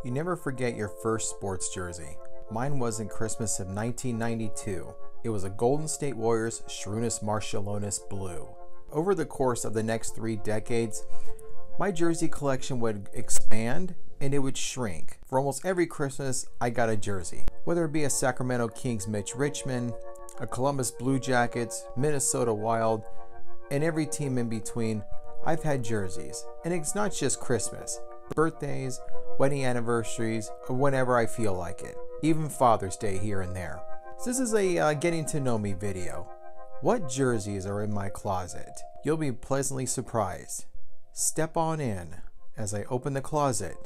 You never forget your first sports jersey. Mine was in Christmas of 1992. It was a Golden State Warriors Sarunas Marciulionis blue. Over the course of the next 3 decades, my jersey collection would expand and it would shrink. For almost every Christmas, I got a jersey. Whether it be a Sacramento Kings Mitch Richmond, a Columbus Blue Jackets, Minnesota Wild, and every team in between, I've had jerseys. And it's not just Christmas. Birthdays, wedding anniversaries, or whenever I feel like it. Even Father's Day here and there. So this is a getting to know me video. What jerseys are in my closet? You'll be pleasantly surprised. Step on in as I open the closet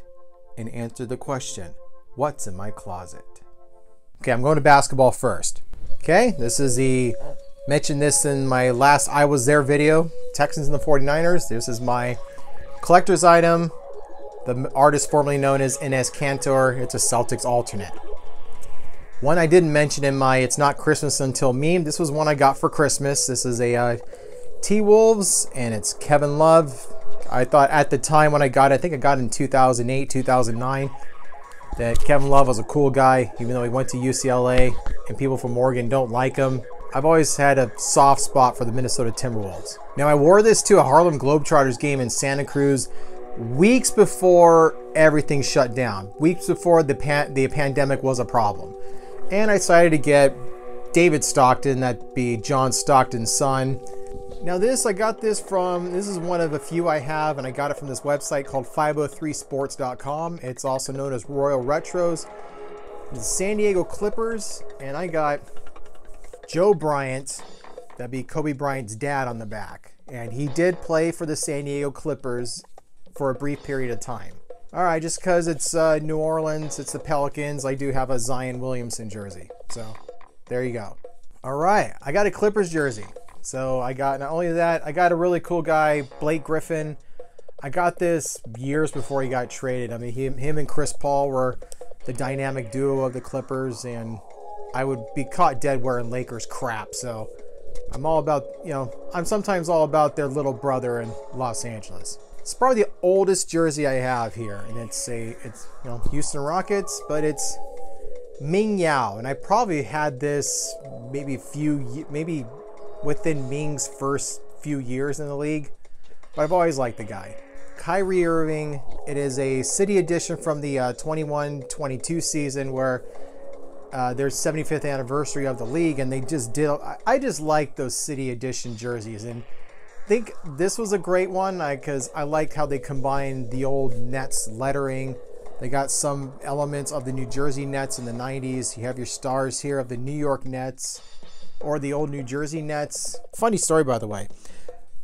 and answer the question, what's in my closet? Okay, I'm going to basketball first. Okay, this is mentioned this in my last I Was There video, Texans and the 49ers. This is my collector's item. The artist formerly known as Enes Kanter. It's a Celtics alternate. One I didn't mention in my It's Not Christmas Until meme. This was one I got for Christmas. This is a T-Wolves, and it's Kevin Love. I thought at the time when I got it, I think I got it in 2008, 2009, that Kevin Love was a cool guy, even though he went to UCLA and people from Oregon don't like him. I've always had a soft spot for the Minnesota Timberwolves. Now, I wore this to a Harlem Globetrotters game in Santa Cruz weeks before everything shut down, weeks before the pandemic was a problem. And I decided to get David Stockton, that'd be John Stockton's son. Now this, I got this from, this is one of a few I have, and I got it from this website called 503sports.com. It's also known as Royal Retros. The San Diego Clippers, and I got Joe Bryant, that'd be Kobe Bryant's dad, on the back. And he did play for the San Diego Clippers for a brief period of time. All right, just because it's New Orleans, it's the Pelicans, I do have a Zion Williamson jersey. So there you go. All right, I got a Clippers jersey. So I got, not only that, I got a really cool guy, Blake Griffin. I got this years before he got traded. I mean, him and Chris Paul were the dynamic duo of the Clippers, and I would be caught dead wearing Lakers crap. So I'm all about, I'm sometimes all about their little brother in Los Angeles. It's probably the oldest jersey I have here, and it's Houston Rockets, but it's Ming Yao, and I probably had this maybe within Ming's first few years in the league, but I've always liked the guy. Kyrie Irving. It is a city edition from the 21-22 season where their 75th anniversary of the league, and they just did. I just like those city edition jerseys, and I think this was a great one because I like how they combined the old Nets lettering. They got some elements of the New Jersey Nets in the 90s. You have your stars here of the New York Nets or the old New Jersey Nets. Funny story, by the way.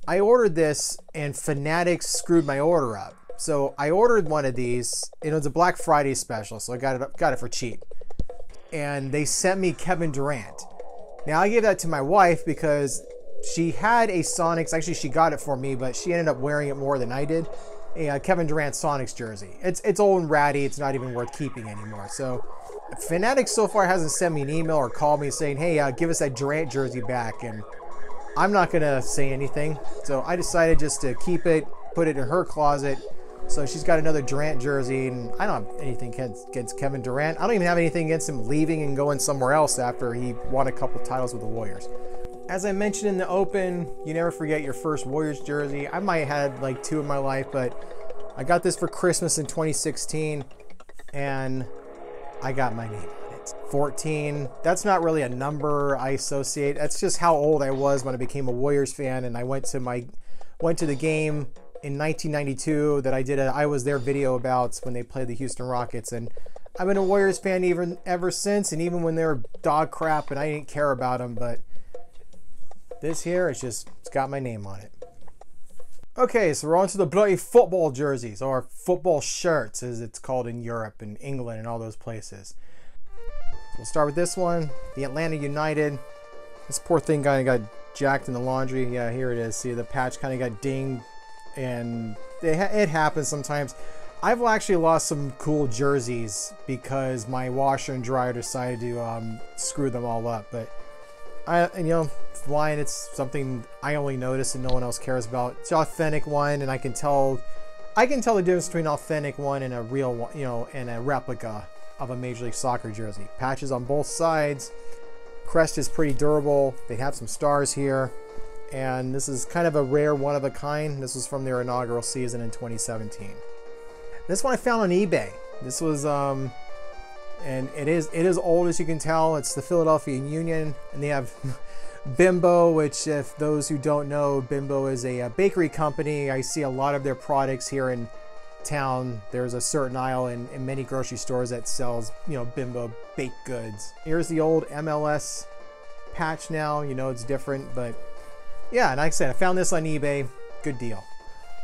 I ordered this and Fanatics screwed my order up. So I ordered one of these. It was a Black Friday special, so I got it for cheap. And they sent me Kevin Durant. Now I gave that to my wife because she had a Sonics. Actually, she got it for me, but she ended up wearing it more than I did. A Kevin Durant Sonics jersey. It's old and ratty. It's not even worth keeping anymore. So Fanatics so far hasn't sent me an email or called me saying, hey, give us that Durant jersey back. And I'm not going to say anything. So I decided just to keep it, put it in her closet. So she's got another Durant jersey, and I don't have anything against Kevin Durant. I don't even have anything against him leaving and going somewhere else after he won a couple titles with the Warriors. As I mentioned in the open, you never forget your first Warriors jersey. I might have had like 2 in my life, but I got this for Christmas in 2016, and I got my name on it. 14, that's not really a number I associate. That's just how old I was when I became a Warriors fan, and I went to the game in 1992 that I did I Was There video about when they played the Houston Rockets, and I've been a Warriors fan ever since, and even when they were dog crap and I didn't care about them, but this here, it's got my name on it. Okay, so we're on to the bloody football jerseys, or football shirts as it's called in Europe and England and all those places. So we'll start with this one, the Atlanta United. This poor thing kind of got jacked in the laundry. Yeah, here it is. See, the patch kind of got dinged, and it happens sometimes. I've actually lost some cool jerseys because my washer and dryer decided to screw them all up, but fine, it's something I only notice and no one else cares about. It's an authentic one, and I can tell I can tell the difference between an authentic one and a real one, you know, and a replica of a Major League Soccer jersey. Patches on both sides. Crest is pretty durable. They have some stars here. And this is kind of a rare one of a kind. This was from their inaugural season in 2017. This one I found on eBay. This was, and it is old, as you can tell. It's the Philadelphia Union, and they have Bimbo, which, if those who don't know, Bimbo is a bakery company. I see a lot of their products here in town. There's a certain aisle in many grocery stores that sells, you know, Bimbo baked goods. Here's the old MLS patch now. You know, it's different, but yeah, and like I said, I found this on eBay. Good deal.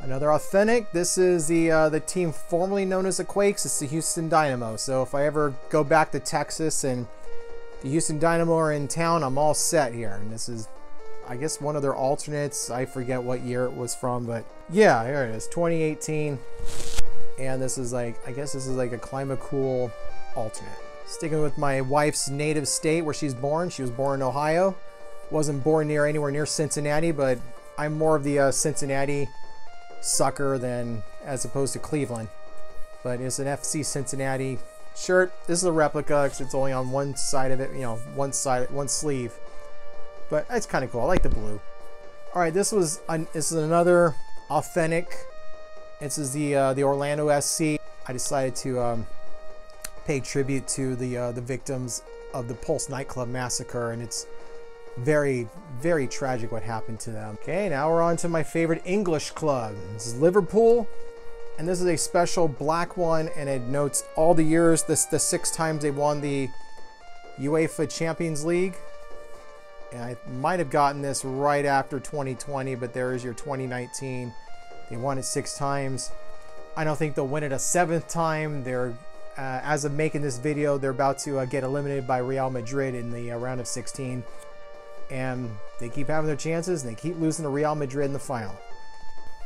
Another authentic. This is the team formerly known as the Quakes. It's the Houston Dynamo. So if I ever go back to Texas and the Houston Dynamo are in town, I'm all set here. And this is, I guess, one of their alternates. I forget what year it was from, but yeah, here it is, 2018. And this is like, I guess this is like a Climacool alternate. Sticking with my wife's native state where she's born. She was born in Ohio. Wasn't born anywhere near Cincinnati, but I'm more of the Cincinnati sucker than as opposed to Cleveland. But it's an FC Cincinnati shirt. This is a replica because it's only on one side of it, you know, one sleeve. But it's kind of cool. I like the blue. All right, this is another authentic. This is the Orlando SC. I decided to pay tribute to the victims of the Pulse nightclub massacre, and it's very, very tragic what happened to them. Okay, now we're on to my favorite English club. This is Liverpool, and this is a special black one, and it notes all the years, the 6 times they won the UEFA Champions League. And I might have gotten this right after 2020, but there is your 2019. They won it 6 times. I don't think they'll win it a 7th time. They're, as of making this video, they're about to get eliminated by Real Madrid in the round of 16. And they keep having their chances, and they keep losing to Real Madrid in the final.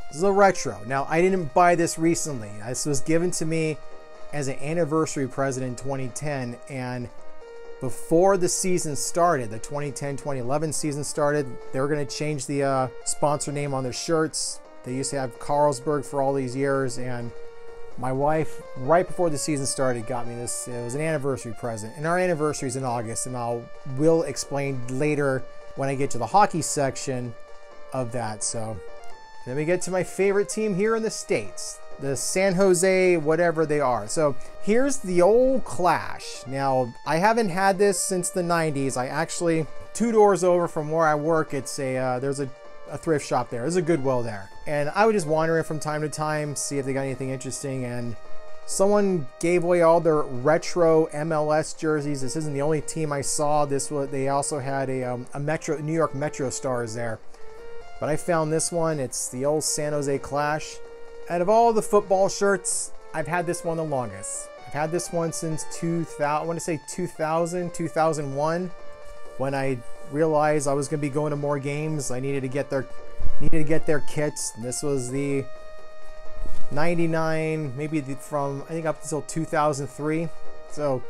This is a retro. Now, I didn't buy this recently. This was given to me as an anniversary present in 2010, and before the season started, the 2010-2011 season started, they were going to change the sponsor name on their shirts. They used to have Carlsberg for all these years, and my wife, right before the season started, got me this. It was an anniversary present, and our anniversary is in August, and will explain later when I get to the hockey section of that. So then we get to my favorite team here in the States, the San Jose, whatever they are. So here's the old Clash. Now, I haven't had this since the 90s. I actually, 2 doors over from where I work, it's there's a thrift shop there. There's a Goodwill there. And I would just wander in from time to time, see if they got anything interesting. And someone gave away all their retro MLS jerseys. This isn't the only team I saw. They also had a New York Metro Stars there. But I found this one. It's the old San Jose Clash. Out of all the football shirts, I've had this one the longest. I've had this one since 2000, I want to say 2000, 2001, when I realized I was going to be going to more games. I needed to get their kits. And this was the 99, maybe from, I think, up until 2003. So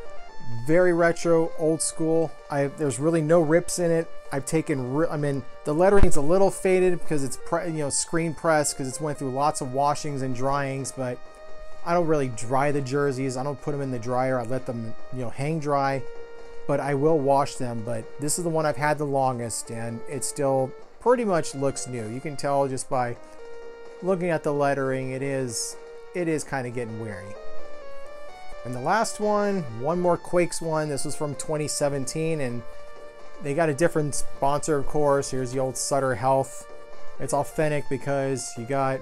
very retro, old school. There's really no rips in it. I mean, the lettering's a little faded because it's screen pressed, because it's went through lots of washings and dryings, but I don't really dry the jerseys. I don't put them in the dryer. I let them, hang dry, but I will wash them. But this is the one I've had the longest, and it still pretty much looks new. You can tell just by looking at the lettering, it is kind of getting weary. And the last one more Quakes one. This was from 2017, and they got a different sponsor, of course. Here's the old Sutter Health. It's authentic because you got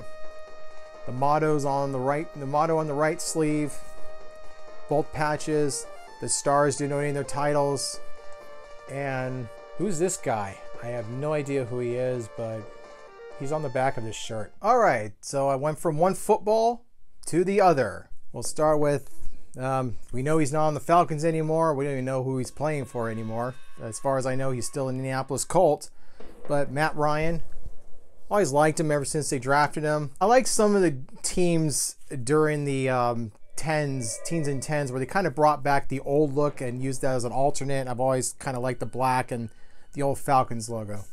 the mottos on the motto on the right sleeve, both patches, the stars denoting their titles. And who's this guy? I have no idea who he is, but he's on the back of this shirt. All right, so I went from one football to the other. We'll start with, we know he's not on the Falcons anymore. We don't even know who he's playing for anymore. As far as I know, he's still an Indianapolis Colt. But Matt Ryan, always liked him ever since they drafted him. I like some of the teams during the teens and tens where they kind of brought back the old look and used that as an alternate. I've always kind of liked the black and the old Falcons logo.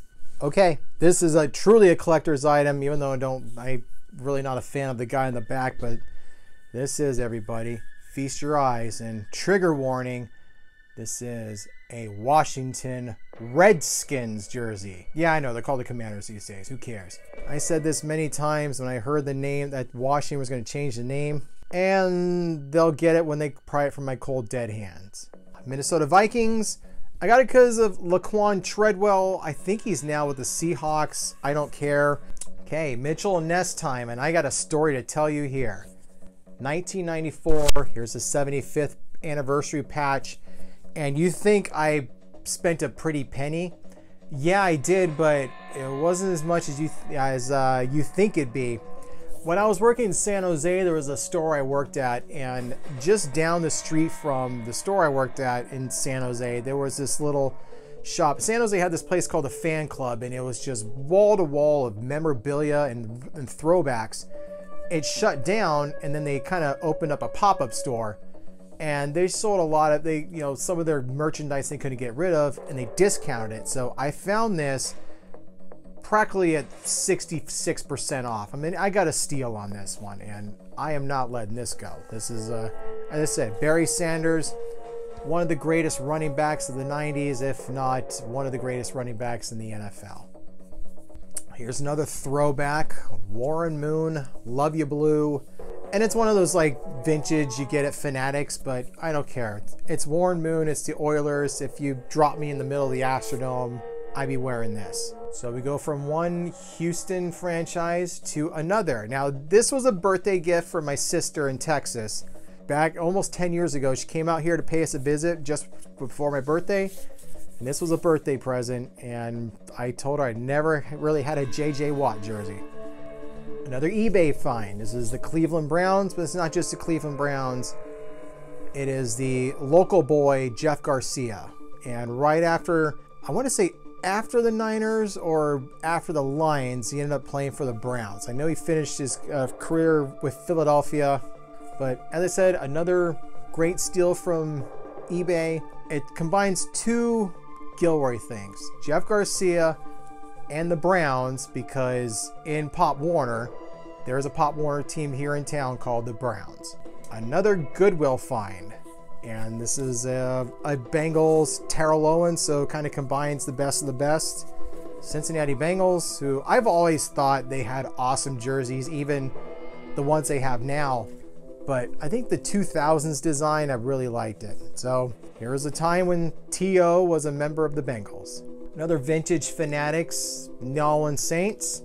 Okay, this is truly a collector's item, even though I really not a fan of the guy in the back, but this is, everybody, feast your eyes, and trigger warning, this is a Washington Redskins jersey. Yeah, I know, they're called the Commanders these days. Who cares? I said this many times when I heard the name that Washington was going to change the name, and they'll get it when they pry it from my cold dead hands. Minnesota Vikings. I got it because of Laquan Treadwell. I think he's now with the Seahawks. I don't care. Okay, Mitchell and Ness time, and I got a story to tell you here. 1994, here's the 75th anniversary patch, and you think I spent a pretty penny? Yeah, I did, but it wasn't as much as you think it'd be. When I was working in San Jose, there was a store I worked at, and just down the street from the store I worked at in San Jose, there was this little shop. San Jose had this place called the Fan Club, and it was just wall to wall of memorabilia and throwbacks. It shut down, and then they kind of opened up a pop-up store, and they sold a lot of some of their merchandise they couldn't get rid of, and they discounted it. So I found this practically at 66% off. I mean, I got a steal on this one, and I am not letting this go. This is, as I said, Barry Sanders, one of the greatest running backs of the 90s, if not one of the greatest running backs in the NFL. Here's another throwback, Warren Moon, Love You Blue. And it's one of those like vintage you get at Fanatics, but I don't care. It's Warren Moon, it's the Oilers. If you drop me in the middle of the Astrodome, I'd be wearing this. So we go from one Houston franchise to another. Now, this was a birthday gift for my sister in Texas. Back almost 10 years ago, she came out here to pay us a visit just before my birthday. And this was a birthday present, and I told her I never really had a J.J. Watt jersey. Another eBay find. This is the Cleveland Browns, but it's not just the Cleveland Browns. It is the local boy, Jeff Garcia. And right after, I want to say after the Niners or after the Lions, he ended up playing for the Browns. I know he finished his career with Philadelphia, but as I said, another great steal from eBay. It combines two Gilroy things, Jeff Garcia and the Browns, because in Pop Warner, there's a Pop Warner team here in town called the Browns. Another Goodwill find. And this is a Bengals Terrell Owens, so kind of combines the best of the best. Cincinnati Bengals, who I've always thought they had awesome jerseys, even the ones they have now. But I think the 2000s design, I really liked it. So here was a time when T.O. was a member of the Bengals. Another vintage Fanatics, New Orleans Saints.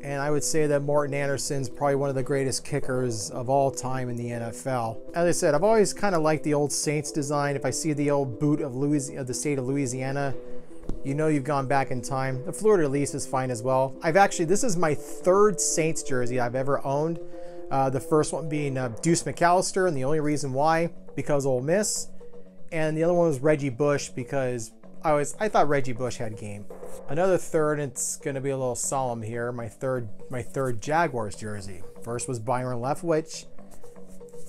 And I would say that Morton Anderson's probably one of the greatest kickers of all time in the NFL. As I said, I've always kind of liked the old Saints design. If I see the old boot of the state of Louisiana, you know you've gone back in time. The fleur-de-lis is fine as well. This is my third Saints jersey I've ever owned. The first one being Deuce McAllister, and the only reason why, because Ole Miss. And the other one was Reggie Bush, because I thought Reggie Bush had game. Another third, it's going to be a little solemn here. My third Jaguars jersey. First was Byron Leftwich,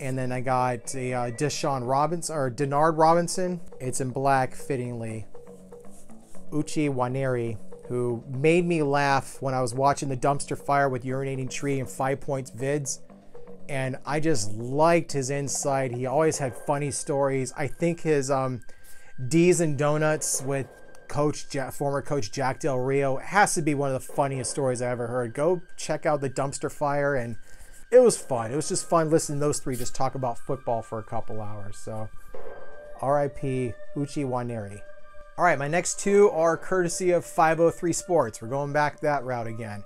and then I got a Denard Robinson. It's in black, fittingly. Uche Nwaneri, who made me laugh when I was watching the Dumpster Fire with Urinating Tree and 5 Points vids. And I just liked his insight. He always had funny stories. I think his D's and Donuts with former coach Jack Del Rio has to be one of the funniest stories I ever heard. Go check out the Dumpster Fire, and it was fun. It was just fun listening to those three just talk about football for a couple hours. So R.I.P. Uche Nwaneri. All right, my next two are courtesy of 503 Sports. We're going back that route again.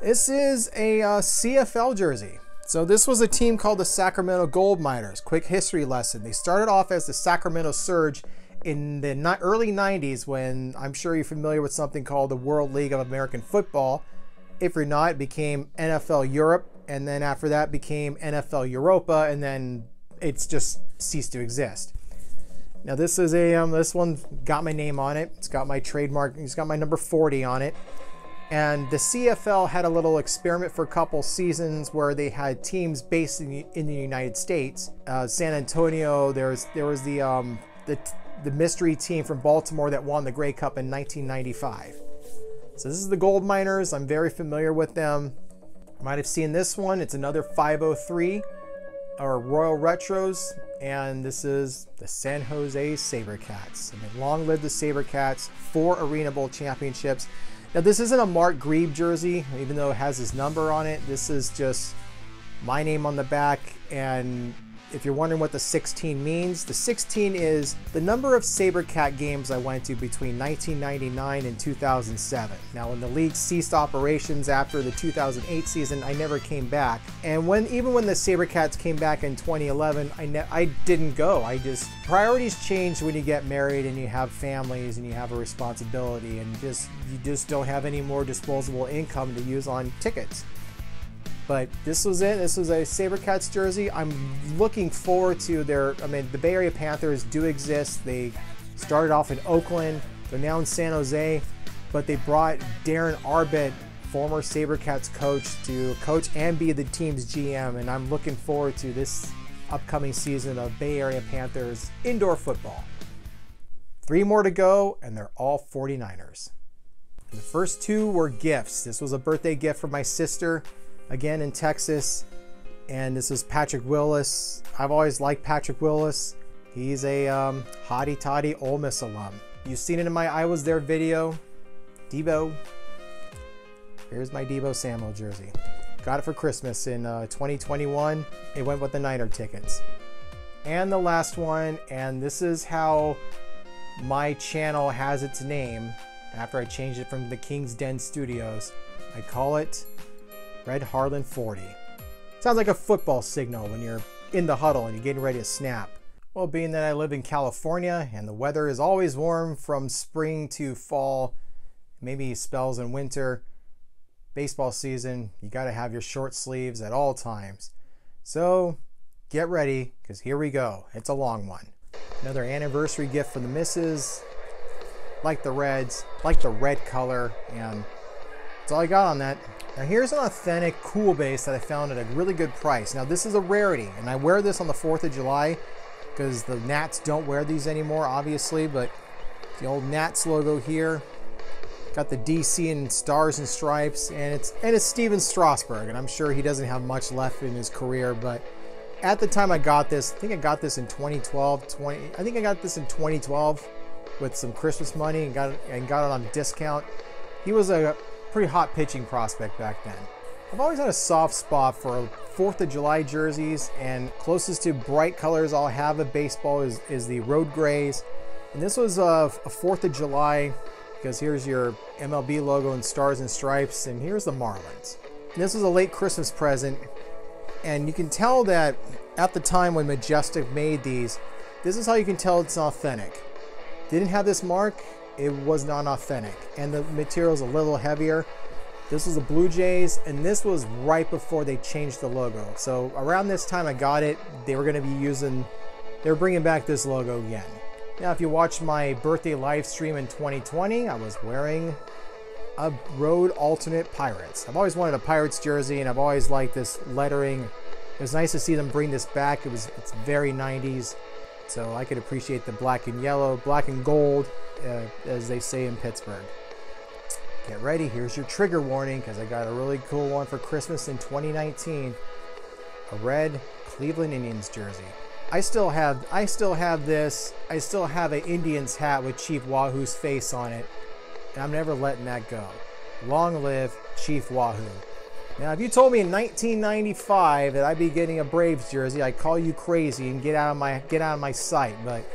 This is a CFL jersey. So this was a team called the Sacramento Gold Miners. Quick history lesson. They started off as the Sacramento Surge in the early 90s, when I'm sure you're familiar with something called the World League of American Football. If you're not, it became NFL Europe, and then after that became NFL Europa, and then it's just ceased to exist. Now this is this one got my name on it. It's got my trademark. It's got my number 40 on it. And the CFL had a little experiment for a couple seasons where they had teams based in the United States. San Antonio, there was the mystery team from Baltimore that won the Grey Cup in 1995. So this is the Gold Miners. I'm very familiar with them. You might have seen this one. It's another 503 or Royal Retros, and this is the San Jose SaberCats. I mean, long live the SaberCats, 4 Arena Bowl championships. Now, this isn't a Mark Grieve jersey, even though it has his number on it. This is just my name on the back, and if you're wondering what the 16 means, the 16 is the number of SaberCat games I went to between 1999 and 2007. Now, when the league ceased operations after the 2008 season, I never came back. And even when the SaberCats came back in 2011, I didn't go. Priorities change when you get married and you have families and you have a responsibility, and you just don't have any more disposable income to use on tickets. But this was it. This was a SaberCats jersey. I'm looking forward to the Bay Area Panthers do exist. They started off in Oakland. They're now in San Jose. But they brought Darren Arbit, former SaberCats coach, to coach and be the team's GM. And I'm looking forward to this upcoming season of Bay Area Panthers indoor football. 3 more to go, and they're all 49ers. The first 2 were gifts. This was a birthday gift from my sister, again in Texas, and this is Patrick Willis. I've always liked Patrick Willis. He's a hottie toddy Ole Miss alum. You've seen it in my I Was There video. Debo. Here's my Debo Samuel jersey. Got it for Christmas in 2021. It went with the Niner tickets. And the last one, and this is how my channel has its name after I changed it from the King's Den Studios. I call it Red Harlan 40. Sounds like a football signal when you're in the huddle and you're getting ready to snap. Well, being that I live in California and the weather is always warm from spring to fall, maybe spells in winter, baseball season, you gotta have your short sleeves at all times. So get ready, because here we go. It's a long one. Another anniversary gift for the missus. Like the Reds, like the red color, and that's all I got on that. Now here's an authentic cool base that I found at a really good price. Now this is a rarity, and I wear this on the 4th of July because the Nats don't wear these anymore, obviously, but the old Nats logo here. Got the DC and stars and stripes, and it's Steven Strasburg, and I'm sure he doesn't have much left in his career, but at the time I got this, I think I got this in 2012, I think I got this in 2012 with some Christmas money and got it on a discount. He was a pretty hot pitching prospect back then. I've always had a soft spot for 4th of July jerseys, and closest to bright colors I'll have of baseball is the Road Grays. And this was a 4th of July, because here's your MLB logo and stars and stripes, and here's the Marlins. And this was a late Christmas present, and you can tell that at the time when Majestic made these, this is how you can tell it's authentic. Didn't have this mark, it was not authentic, and the material is a little heavier. This was the Blue Jays, and this was right before they changed the logo. So around this time I got it, they were going to be bringing back this logo again. Now, if you watched my birthday live stream in 2020, I was wearing a Road Alternate Pirates. I've always wanted a Pirates jersey, and I've always liked this lettering. It was nice to see them bring this back. It's very 90s, so I could appreciate the black and yellow, black and gold, as they say in Pittsburgh. Get ready, here's your trigger warning, because I got a really cool one for Christmas in 2019. A red Cleveland Indians jersey. I still have this. I still have an Indians hat with Chief Wahoo's face on it, and I'm never letting that go. Long live Chief Wahoo. Now, if you told me in 1995 that I'd be getting a Braves jersey, I'd call you crazy and get out of my sight. But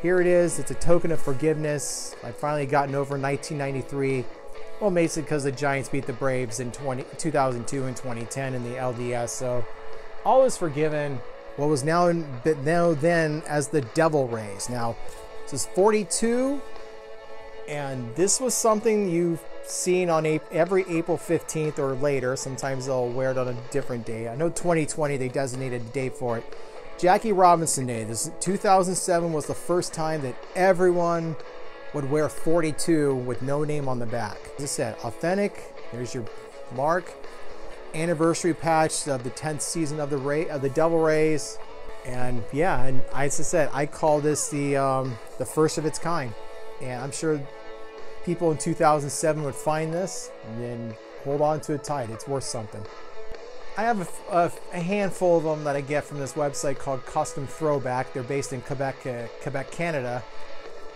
here it is. It's a token of forgiveness. I've finally gotten over 1993. Well, basically because the Giants beat the Braves in 2002 and 2010 in the LDS. So all is forgiven. What was now then as the Devil Rays. Now, this is 42, and this was something you've seen on every April 15th or later. Sometimes they'll wear it on a different day. I know 2020 they designated a date for it. Jackie Robinson Day. This 2007 was the first time that everyone would wear 42 with no name on the back. As I said, authentic. Here's your mark. Anniversary patch of the 10th season of the Devil Rays, and yeah, and as I said, I call this the first of its kind, and I'm sure people in 2007 would find this and then hold on to it tight. It's worth something. I have a handful of them that I get from this website called Custom Throwback. They're based in Quebec, Canada.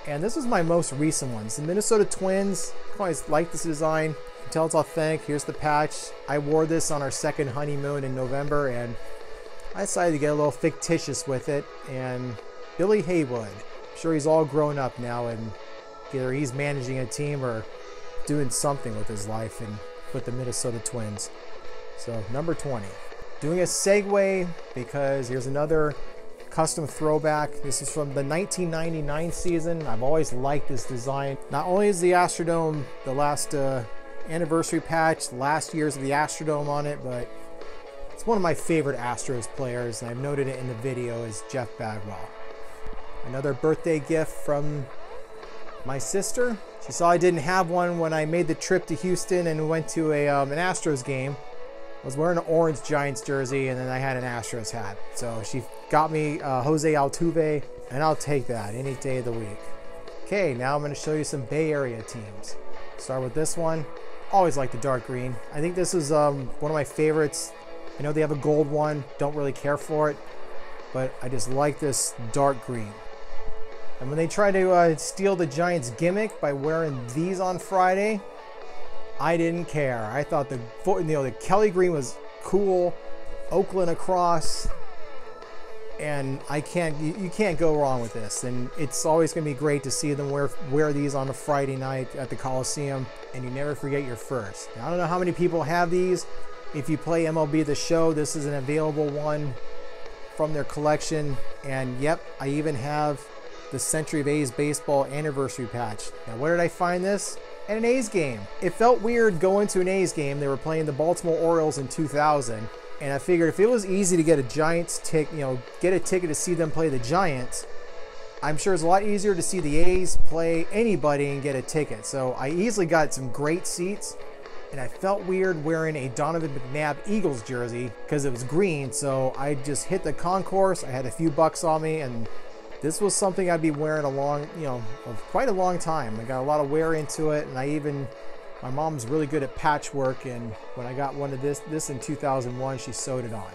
And this is my most recent ones. The Minnesota Twins. I always liked this design. You can tell it's authentic. Here's the patch. I wore this on our second honeymoon in November, and I decided to get a little fictitious with it. And Billy Haywood, I'm sure he's all grown up now, and either he's managing a team or doing something with his life and with the Minnesota Twins. So number 20. Doing a segue because here's another custom throwback. This is from the 1999 season. I've always liked this design. Not only is the Astrodome the last anniversary patch, last year's of the Astrodome on it, but it's one of my favorite Astros players, and I've noted it in the video, is Jeff Bagwell. Another birthday gift from my sister. She saw I didn't have one when I made the trip to Houston and went to an Astros game. I was wearing an orange Giants jersey, and then I had an Astros hat. So she got me Jose Altuve, and I'll take that any day of the week. Okay, now I'm going to show you some Bay Area teams. Start with this one. Always like the dark green. I think this is one of my favorites. I know they have a gold one. Don't really care for it, but I just like this dark green. And when they try to steal the Giants gimmick by wearing these on Friday, I didn't care. I thought the Kelly green was cool, Oakland across, and you can't go wrong with this. And it's always going to be great to see them wear these on a Friday night at the Coliseum, and you never forget your first. Now, I don't know how many people have these. If you play MLB The Show, this is an available one from their collection. And yep, I even have the Century of A's Baseball anniversary patch. Now, where did I find this? At an A's game. It felt weird going to an A's game. They were playing the Baltimore Orioles in 2000, and I figured if it was easy to get a Giants ticket, get a ticket to see them play the Giants, I'm sure it's a lot easier to see the A's play anybody and get a ticket. So I easily got some great seats, and I felt weird wearing a Donovan McNabb Eagles jersey because it was green. So I just hit the concourse. I had a few bucks on me, and this was something I'd be wearing quite a long time. I got a lot of wear into it, and my mom's really good at patchwork, and when I got one of this in 2001, she sewed it on.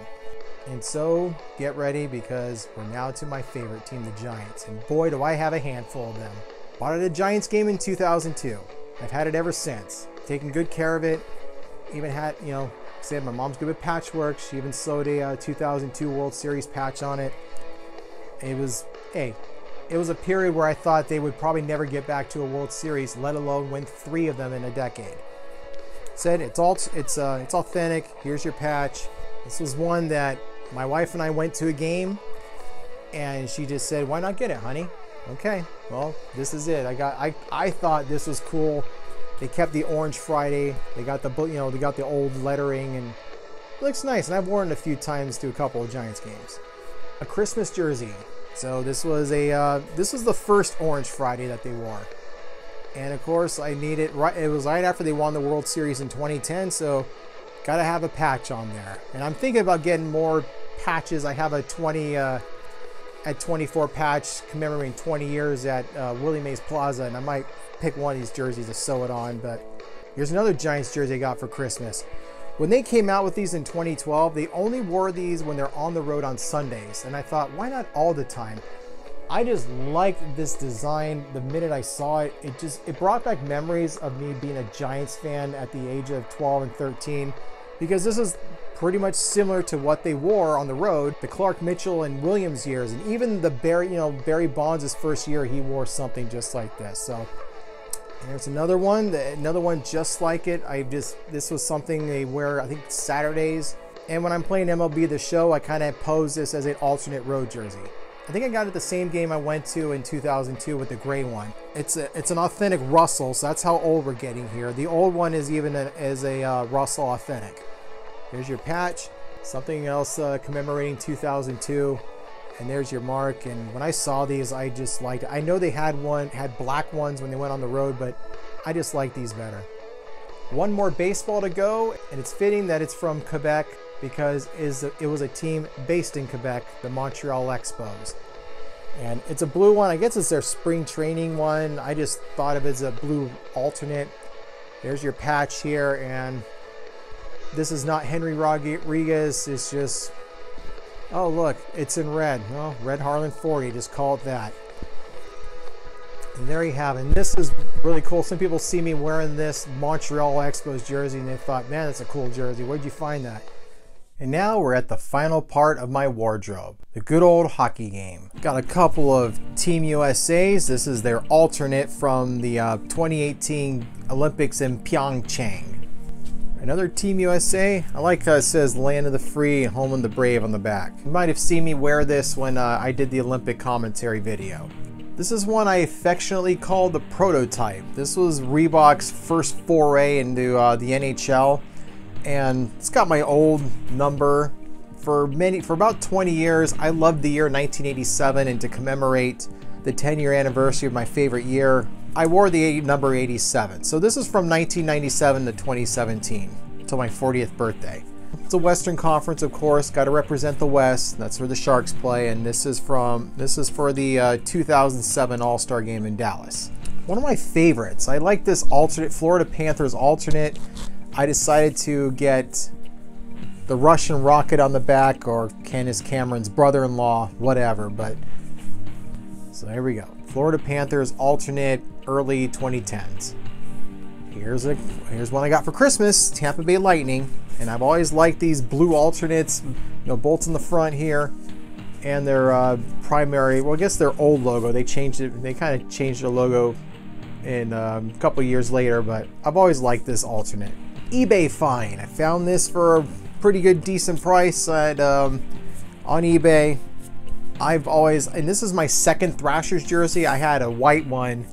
And so get ready, because we're now to my favorite team, the Giants, and boy, do I have a handful of them. Bought it at a Giants game in 2002. I've had it ever since. Taken good care of it. Even had, said my mom's good at patchwork. She even sewed a 2002 World Series patch on it. It was a period where I thought they would probably never get back to a World Series, let alone win 3 of them in a decade. Said it's authentic. Here's your patch. This was one that my wife and I went to a game, and she just said, "Why not get it, honey?" Okay, well, this is it. I thought this was cool. They kept the orange Friday. They got the old lettering, and it looks nice. And I've worn it a few times to a couple of Giants games. A Christmas jersey. So this was the first Orange Friday that they wore, and of course I need it right. It was right after they won the World Series in 2010, so gotta have a patch on there. And I'm thinking about getting more patches. I have a 24 patch commemorating 20 years at Willie Mays Plaza, and I might pick one of these jerseys to sew it on. But here's another Giants jersey I got for Christmas. When they came out with these in 2012, they only wore these when they're on the road on Sundays. And I thought, why not all the time? I just liked this design the minute I saw it. It brought back memories of me being a Giants fan at the age of 12 and 13, because this is pretty much similar to what they wore on the road, the Clark Mitchell and Williams years. And even the Barry Bonds' first year, he wore something just like this. So there's another one just like it. This was something they wear, I think, Saturdays. And when I'm playing MLB The Show, I kind of pose this as an alternate road jersey. I think I got it the same game I went to in 2002 with the gray one. It's an authentic Russell, so that's how old we're getting here. The old one is even a Russell authentic. Here's your patch, something else commemorating 2002. And there's your mark. And when I saw these, I just liked it. I know they had black ones when they went on the road, but I just like these better. One more baseball to go, and it's fitting that it's from Quebec, because it was a team based in Quebec, the Montreal Expos. And it's a blue one. I guess it's their spring training one. I just thought of it as a blue alternate. There's your patch here, and This is not Henry Rodriguez. It's just, oh look, it's in red. Well, Red Harlan 40, just call it that. And there you have it. And this is really cool. Some people see me wearing this Montreal Expos jersey and they thought, man, that's a cool jersey. Where'd you find that? And now we're at the final part of my wardrobe, the good old hockey game. Got a couple of Team USA's. This is their alternate from the 2018 Olympics in Pyeongchang. Another Team USA. I like how it says land of the free and home of the brave on the back. You might have seen me wear this when I did the Olympic commentary video. This is one I affectionately call the prototype. This was Reebok's first foray into the NHL. And it's got my old number for about 20 years. I loved the year 1987, and to commemorate the 10-year anniversary of my favorite year, I wore the number 87. So this is from 1997 to 2017, until my 40th birthday. It's a Western Conference, of course. Got to represent the West. That's where the Sharks play, and this is for the 2007 All-Star Game in Dallas. One of my favorites. I like this alternate, Florida Panthers alternate. I decided to get the Russian rocket on the back, or Candace Cameron's brother-in-law, whatever. But so here we go. Florida Panthers alternate, early 2010s. Here's one I got for Christmas, Tampa Bay Lightning. And I've always liked these blue alternates, you know, bolts in the front here, and their primary, well, I guess their old logo. They changed it. They kind of changed their logo in a couple years later, but I've always liked this alternate. eBay find. I found this for a pretty good, decent price at on eBay. And this is my second Thrashers jersey. I had a white one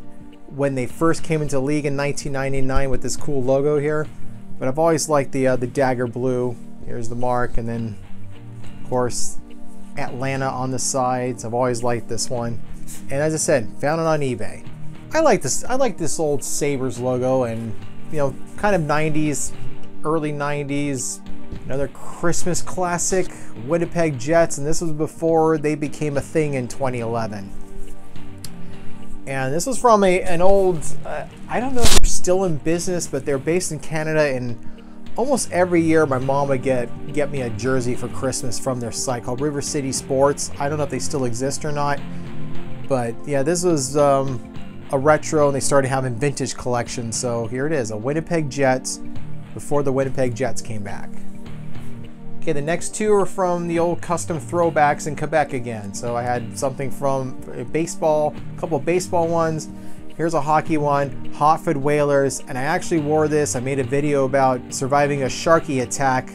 when they first came into the league in 1999 with this cool logo here, but I've always liked the dagger blue. Here's the mark, and then of course Atlanta on the sides. I've always liked this one, and as I said, found it on eBay. I like this old Sabres logo, and you know, kind of 90s, early 90s. Another Christmas classic, Winnipeg Jets, and this was before they became a thing in 2011. And this was from an old, I don't know if they're still in business, but they're based in Canada, and almost every year my mom would get me a jersey for Christmas from their site called River City Sports. I don't know if they still exist or not, but yeah, this was a retro, and they started having vintage collections. So here it is, a Winnipeg Jets before the Winnipeg Jets came back. Okay, the next two are from the old custom throwbacks in Quebec again. So I had something from baseball, a couple of baseball ones. Here's a hockey one, Hartford Whalers, and I actually wore this. I made a video about surviving a Sharky attack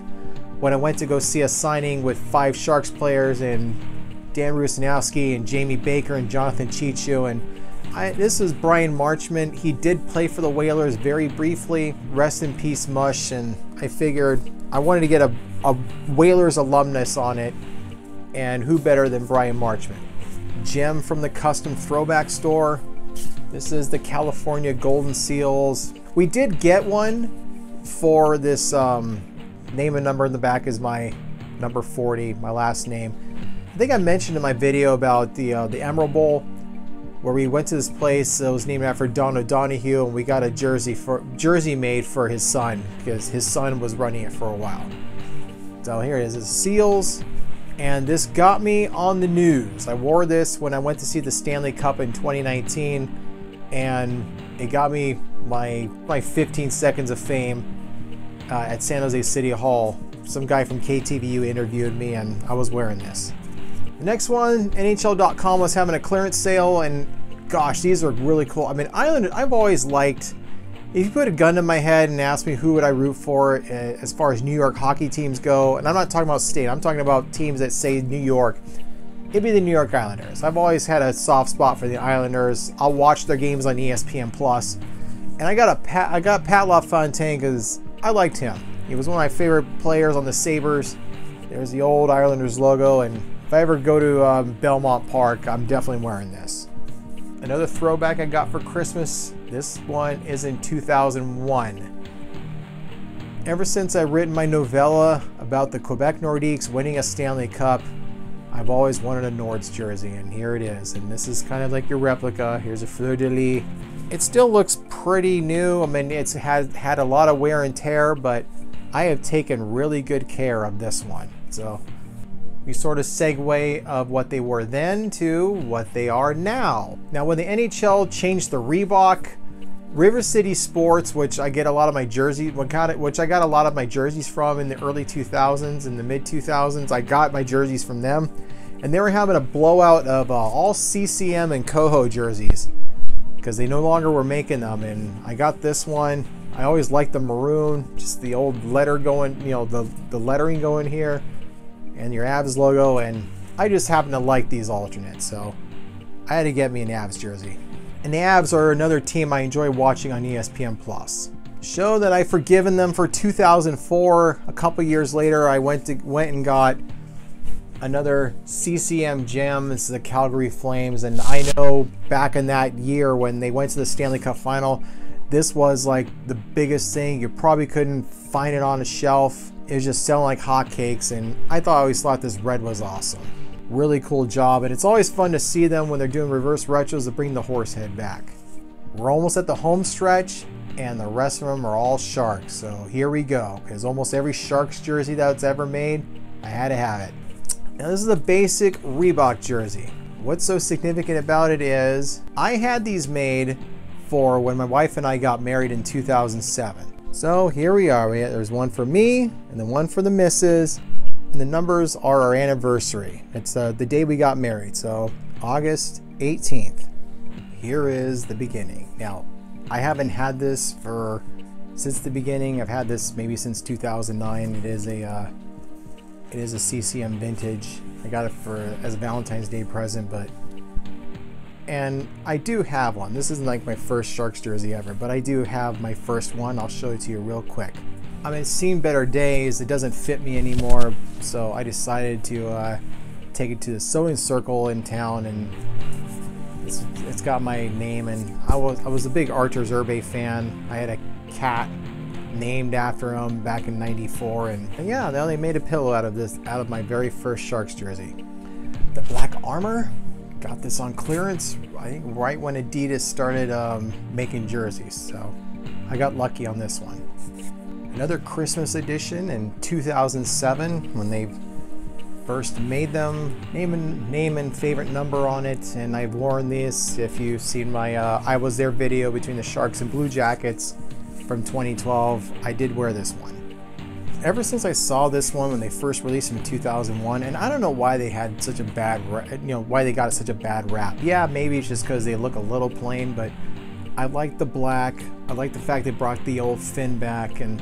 when I went to go see a signing with 5 Sharks players, and Dan Rusanowski and Jamie Baker and Jonathan Chichu. And this is Brian Marchment. He did play for the Whalers very briefly. Rest in peace, Mush. And I figured I wanted to get a Whalers alumnus on it, and who better than Brian Marchment. Gem from the custom throwback store. This is the California Golden Seals. We did get one for this name and number in the back is my number 40, my last name. I think I mentioned in my video about the Emerald Bowl, where we went to this place that was named after Don O'Donohue, and we got a jersey made for his son, because his son was running it for a while. So here it is, it's Seals, and this got me on the news. I wore this when I went to see the Stanley Cup in 2019, and it got me my 15 seconds of fame at San Jose City Hall. Some guy from KTVU interviewed me, and I was wearing this. The next one, NHL.com was having a clearance sale, and gosh, these are really cool. I mean, I've always liked, if you put a gun to my head and ask me who would I root for as far as New York hockey teams go, and I'm not talking about state, I'm talking about teams that say New York, it'd be the New York Islanders. I've always had a soft spot for the Islanders. I'll watch their games on ESPN+. And I got Pat LaFontaine because I liked him. He was one of my favorite players on the Sabres. There's the old Islanders logo, and if I ever go to Belmont Park, I'm definitely wearing this. Another throwback I got for Christmas, this one is in 2001. Ever since I've written my novella about the Quebec Nordiques winning a Stanley Cup, I've always wanted a Nords jersey, and here it is. And this is kind of like your replica. Here's a fleur-de-lis. It still looks pretty new. I mean, it's had a lot of wear and tear, but I have taken really good care of this one. So we sort of segue of what they were then to what they are now. Now, when the NHL changed the Reebok, River City Sports, which I get a lot of my jerseys, which I got a lot of my jerseys from in the early 2000s, in the mid 2000s, I got my jerseys from them, and they were having a blowout of all CCM and Coho jerseys because they no longer were making them. And I got this one. I always liked the maroon, just the old letter going, you know, the lettering going here, and your Avs logo. And I just happen to like these alternates, so I had to get me an Avs jersey. And the Avs are another team I enjoy watching on ESPN Plus. Show that I've forgiven them for 2004. A couple years later, I went and got another CCM gem. This is the Calgary Flames, and I know back in that year when they went to the Stanley Cup Final, this was like the biggest thing. You probably couldn't find it on a shelf. It was just selling like hotcakes, and I always thought this red was awesome. Really cool job, and it's always fun to see them when they're doing reverse retros to bring the horse head back. We're almost at the home stretch, and the rest of them are all Sharks. So here we go, because almost every Sharks jersey that's ever made, I had to have it. Now this is a basic Reebok jersey. What's so significant about it is I had these made for when my wife and I got married in 2007. So here we are. There's one for me and then one for the missus, and the numbers are our anniversary. It's the day we got married, so August 18th. Here is the beginning. Now, I haven't had this since the beginning. I've had this maybe since 2009. It is a CCM vintage. I got it as a Valentine's Day present, and I do have one. This isn't like my first Sharks jersey ever, but I do have my first one. I'll show it to you real quick. I mean, it's seen better days. It doesn't fit me anymore, so I decided to take it to the sewing circle in town, and it's got my name. And I was a big Artur Zerbe fan. I had a cat named after him back in '94, and yeah, they made a pillow out of my very first Sharks jersey. The black armor, got this on clearance, I think right when Adidas started making jerseys, so I got lucky on this one. Another Christmas edition in 2007 when they first made them, name and favorite number on it, and I've worn this. If you've seen my I Was There video between the Sharks and Blue Jackets from 2012, I did wear this one. Ever since I saw this one when they first released them in 2001, and I don't know why they had such a bad, why they got such a bad rap. Yeah, maybe it's just because they look a little plain, but I like the black. I like the fact they brought the old fin back, and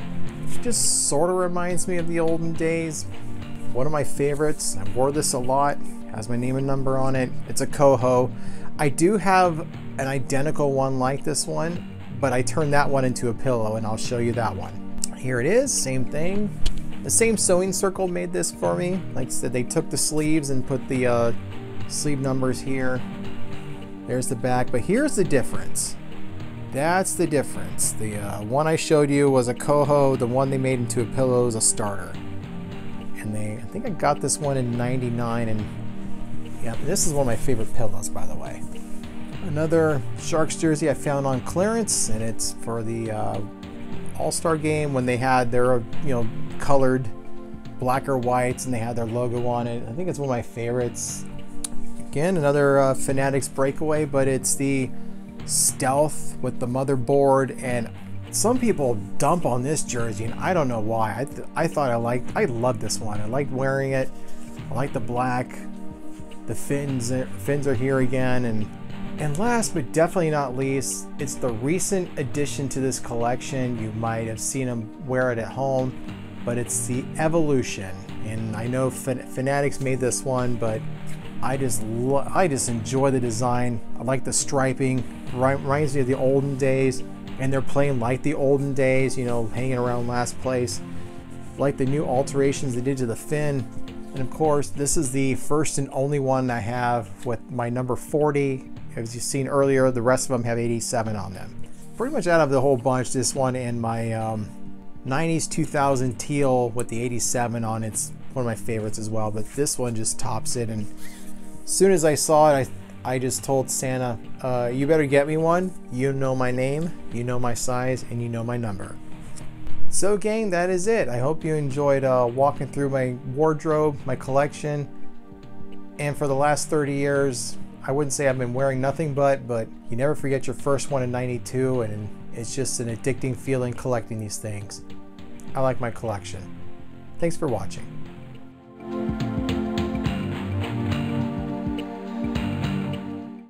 it just sort of reminds me of the olden days. One of my favorites. I wore this a lot. Has my name and number on it. It's a Coho. I do have an identical one like this one, but I turned that one into a pillow, and I'll show you that one. Here it is, same thing. The same sewing circle made this for me. Like I said, they took the sleeves and put the sleeve numbers here. There's the back, but here's the difference. That's the difference. The one I showed you was a Coho. The one they made into a pillow is a starter. And I think I got this one in '99, and yeah, this is one of my favorite pillows, by the way. Another Sharks jersey I found on clearance, and it's for the All-Star game when they had their colored black or whites, and they had their logo on it. I think it's one of my favorites. Again, another Fanatics breakaway, but it's the stealth with the motherboard, and some people dump on this jersey, and I don't know why. I love this one. I liked wearing it. I like the black. The fins are here again, and last but definitely not least, it's the recent addition to this collection. You might have seen them wear it at home, but it's the Evolution. And I know Fanatics made this one, but I just enjoy the design. I like the striping. Reminds me of the olden days, and they're playing like the olden days, hanging around last place. Like the new alterations they did to the fin. And of course, this is the first and only one I have with my number 40. As you've seen earlier, the rest of them have 87 on them. Pretty much out of the whole bunch, this one and my 90s 2000 teal with the 87 on it's one of my favorites as well. But this one just tops it. And as soon as I saw it, I just told Santa, you better get me one. You know my name, you know my size, and you know my number. So gang, that is it. I hope you enjoyed walking through my wardrobe, my collection. And for the last 30 years, I wouldn't say I've been wearing nothing but you never forget your first one in 92, and it's just an addicting feeling collecting these things. I like my collection. Thanks for watching.